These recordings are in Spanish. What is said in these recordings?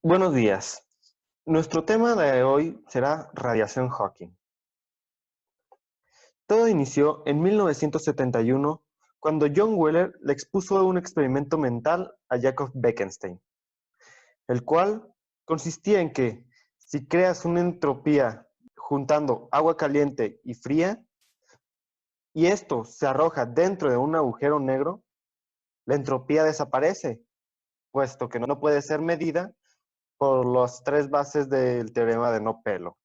Buenos días. Nuestro tema de hoy será radiación Hawking. Todo inició en 1971 cuando John Wheeler le expuso un experimento mental a Jacob Bekenstein, el cual consistía en que si creas una entropía juntando agua caliente y fría y esto se arroja dentro de un agujero negro, la entropía desaparece, puesto que no puede ser medida por las tres bases del teorema de no pelo.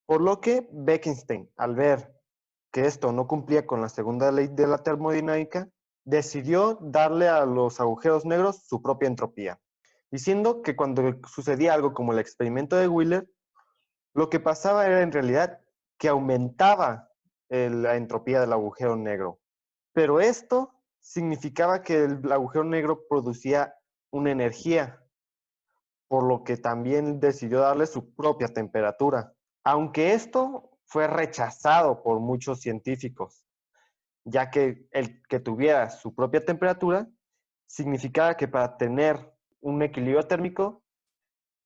Por lo que Bekenstein, al ver que esto no cumplía con la segunda ley de la termodinámica, decidió darle a los agujeros negros su propia entropía, diciendo que cuando sucedía algo como el experimento de Wheeler, lo que pasaba era en realidad que aumentaba la entropía del agujero negro. Pero esto significaba que el agujero negro producía una energía, por lo que también decidió darle su propia temperatura. Aunque esto fue rechazado por muchos científicos, ya que el que tuviera su propia temperatura significaba que para tener un equilibrio térmico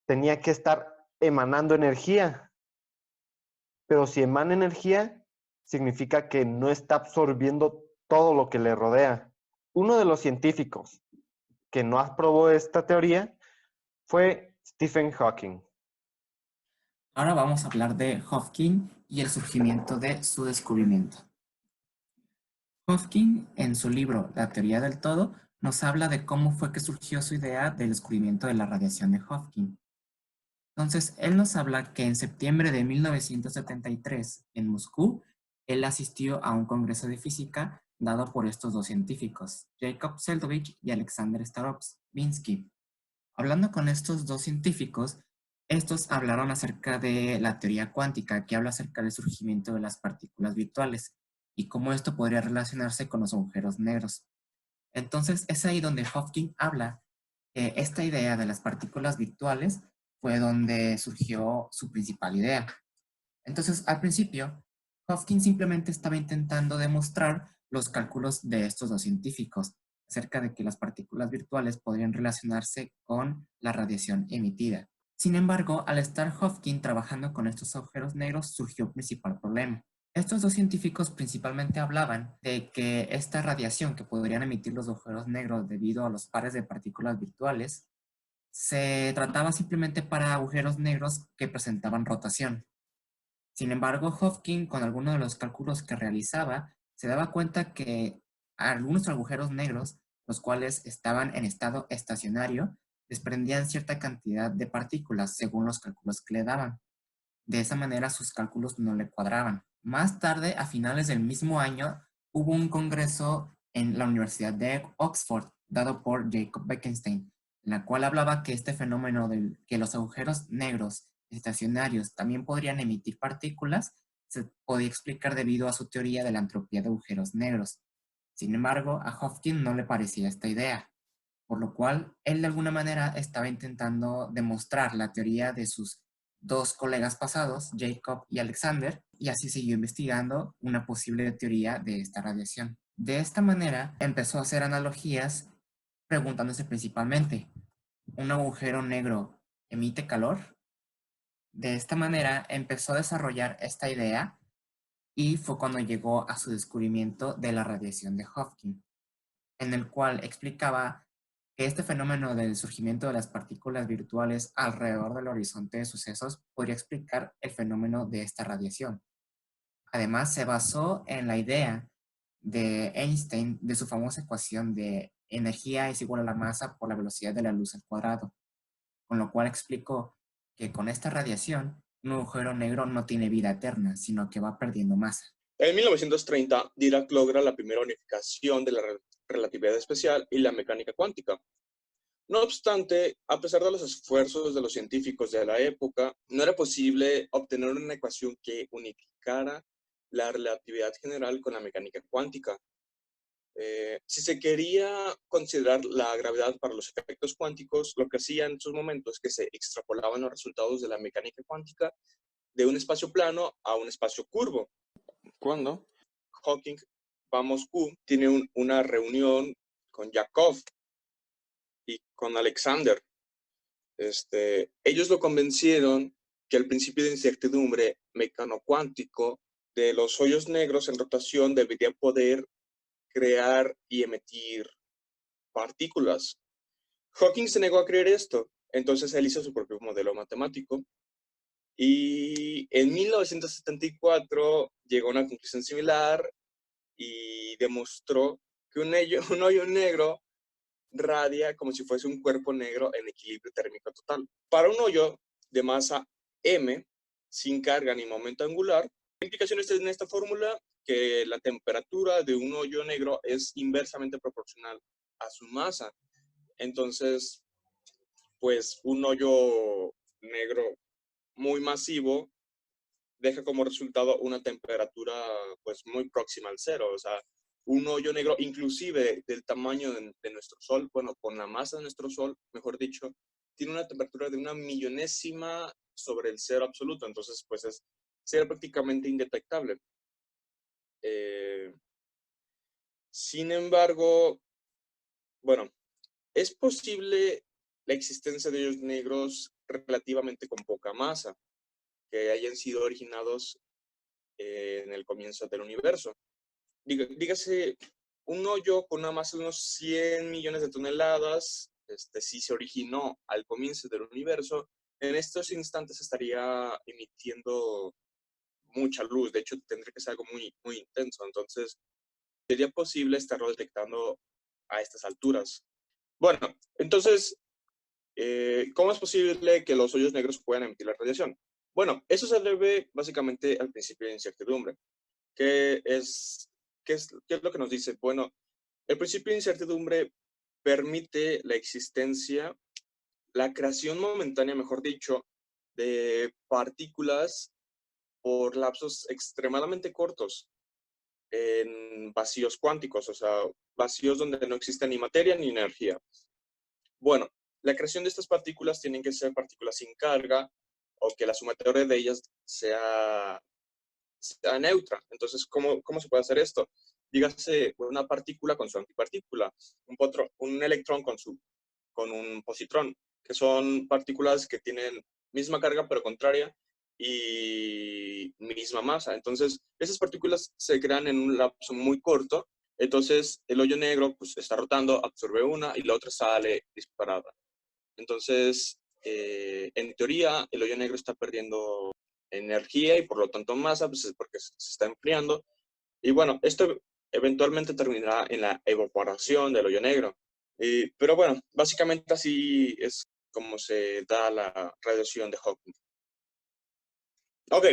tenía que estar emanando energía, pero si emana energía significa que no está absorbiendo todo lo que le rodea. Uno de los científicos que no aprobó esta teoría fue Stephen Hawking. Ahora vamos a hablar de Hawking y el surgimiento de su descubrimiento. Hawking, en su libro La teoría del todo, nos habla de cómo fue que surgió su idea del descubrimiento de la radiación de Hawking. Entonces, él nos habla que en septiembre de 1973, en Moscú, él asistió a un congreso de física dado por estos dos científicos, Jacob Seldovich y Alexander Starobinsky. Hablando con estos dos científicos, estos hablaron acerca de la teoría cuántica, que habla acerca del surgimiento de las partículas virtuales y cómo esto podría relacionarse con los agujeros negros. Entonces, es ahí donde Hawking habla que esta idea de las partículas virtuales fue donde surgió su principal idea. Entonces, al principio, Hawking simplemente estaba intentando demostrar los cálculos de estos dos científicos acerca de que las partículas virtuales podrían relacionarse con la radiación emitida. Sin embargo, al estar Hawking trabajando con estos agujeros negros, surgió un principal problema. Estos dos científicos principalmente hablaban de que esta radiación que podrían emitir los agujeros negros debido a los pares de partículas virtuales se trataba simplemente para agujeros negros que presentaban rotación. Sin embargo, Hawking, con algunos de los cálculos que realizaba, se daba cuenta que algunos agujeros negros, los cuales estaban en estado estacionario, desprendían cierta cantidad de partículas según los cálculos que le daban. De esa manera sus cálculos no le cuadraban. Más tarde, a finales del mismo año, hubo un congreso en la Universidad de Oxford, dado por Jacob Bekenstein, en la cual hablaba que este fenómeno de que los agujeros negros estacionarios también podrían emitir partículas se podía explicar debido a su teoría de la entropía de agujeros negros. Sin embargo, a Hawking no le parecía esta idea, por lo cual él de alguna manera estaba intentando demostrar la teoría de sus dos colegas pasados, Jacob y Alexander, y así siguió investigando una posible teoría de esta radiación. De esta manera empezó a hacer analogías preguntándose principalmente, ¿un agujero negro emite calor? De esta manera empezó a desarrollar esta idea y fue cuando llegó a su descubrimiento de la radiación de Hawking, en el cual explicaba que este fenómeno del surgimiento de las partículas virtuales alrededor del horizonte de sucesos podría explicar el fenómeno de esta radiación. Además, se basó en la idea de Einstein de su famosa ecuación de energía es igual a la masa por la velocidad de la luz al cuadrado, con lo cual explicó que con esta radiación un agujero negro no tiene vida eterna, sino que va perdiendo masa. En 1930, Dirac logra la primera unificación de la relatividad especial y la mecánica cuántica. No obstante, a pesar de los esfuerzos de los científicos de la época, no era posible obtener una ecuación que unificara la relatividad general con la mecánica cuántica. Si se quería considerar la gravedad para los efectos cuánticos, lo que hacían en esos momentos es que se extrapolaban los resultados de la mecánica cuántica de un espacio plano a un espacio curvo. Cuando Hawking va a Moscú, tiene una reunión con Yakov y con Alexander. ellos lo convencieron que el principio de incertidumbre mecanocuántico de los hoyos negros en rotación debería poder crear y emitir partículas. Hawking se negó a creer esto, entonces él hizo su propio modelo matemático y en 1974 llegó a una conclusión similar y demostró que un hoyo negro radia como si fuese un cuerpo negro en equilibrio térmico total. Para un hoyo de masa m, sin carga ni momento angular, la implicación está en esta fórmula que la temperatura de un hoyo negro es inversamente proporcional a su masa. Entonces, pues un hoyo negro muy masivo deja como resultado una temperatura pues muy próxima al cero. O sea, un hoyo negro inclusive del tamaño de nuestro Sol, bueno, con la masa de nuestro Sol, mejor dicho, tiene una temperatura de una millonésima sobre el cero absoluto. Entonces, pues sería prácticamente indetectable. Sin embargo, bueno, es posible la existencia de hoyos negros relativamente con poca masa, que hayan sido originados en el comienzo del universo. Dígase, un hoyo con una masa de unos 100 millones de toneladas, si se originó al comienzo del universo, en estos instantes estaría emitiendo mucha luz. De hecho, tendría que ser algo muy, muy intenso. Entonces, sería posible estarlo detectando a estas alturas. Bueno, entonces, ¿cómo es posible que los hoyos negros puedan emitir la radiación? Bueno, eso se debe básicamente al principio de incertidumbre. ¿Qué es lo que nos dice? Bueno, el principio de incertidumbre permite la existencia, la creación momentánea, mejor dicho, de partículas por lapsos extremadamente cortos en vacíos cuánticos, o sea, vacíos donde no existe ni materia ni energía. Bueno, la creación de estas partículas tienen que ser partículas sin carga o que la sumatoria de ellas sea neutra. Entonces, ¿cómo se puede hacer esto? Dígase una partícula con su antipartícula, un electrón con un positrón, que son partículas que tienen misma carga pero contraria y misma masa. Entonces, esas partículas se crean en un lapso muy corto. Entonces, el hoyo negro pues, está rotando, absorbe una y la otra sale disparada. Entonces, en teoría, el hoyo negro está perdiendo energía y por lo tanto masa, pues es porque se está enfriando. Y bueno, esto eventualmente terminará en la evaporación del hoyo negro. Pero bueno, básicamente así es como se da la radiación de Hawking. Ok,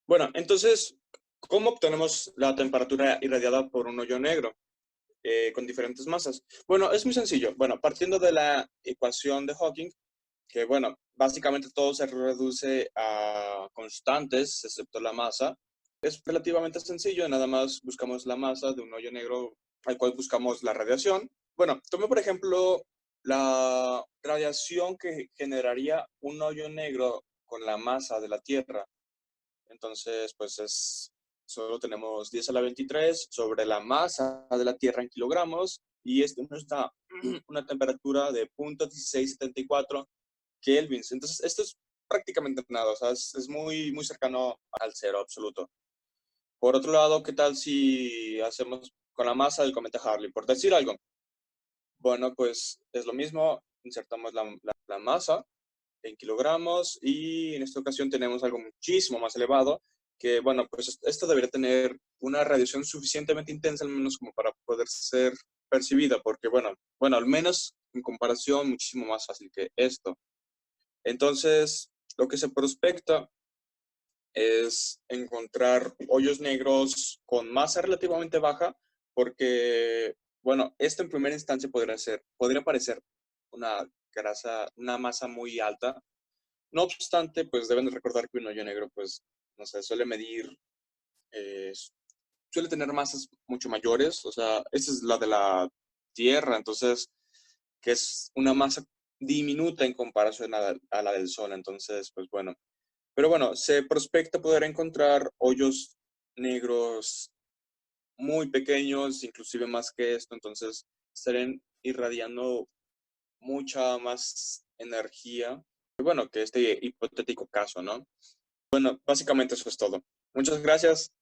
bueno, entonces, ¿cómo obtenemos la temperatura irradiada por un hoyo negro con diferentes masas? Bueno, es muy sencillo. Bueno, partiendo de la ecuación de Hawking, que bueno, básicamente todo se reduce a constantes, excepto la masa. Es relativamente sencillo, nada más buscamos la masa de un hoyo negro al cual buscamos la radiación. Bueno, tome por ejemplo la radiación que generaría un hoyo negro con la masa de la Tierra. Entonces, pues solo tenemos 10 a la 23 sobre la masa de la Tierra en kilogramos y esto nos da una temperatura de 0.1674 kelvins. Entonces, esto es prácticamente nada, o sea, es muy, muy cercano al cero absoluto. Por otro lado, ¿qué tal si hacemos con la masa del cometa Halley? Por decir algo. Bueno, pues es lo mismo, insertamos la masa en kilogramos y en esta ocasión tenemos algo muchísimo más elevado que, bueno, pues esto debería tener una radiación suficientemente intensa, al menos como para poder ser percibida, porque, bueno, al menos en comparación muchísimo más fácil que esto. Entonces, lo que se prospecta es encontrar hoyos negros con masa relativamente baja, porque, bueno, esto en primera instancia podría parecer una masa muy alta. No obstante, pues deben de recordar que un hoyo negro, pues, no sé, eh, suele tener masas mucho mayores, o sea, esta es la de la Tierra, entonces, que es una masa diminuta en comparación a la del Sol, entonces, pues bueno. Pero bueno, se prospecta poder encontrar hoyos negros muy pequeños, inclusive más que esto, entonces estarían irradiando mucha más energía. Y bueno, que este hipotético caso, ¿no? Bueno, básicamente eso es todo. Muchas gracias.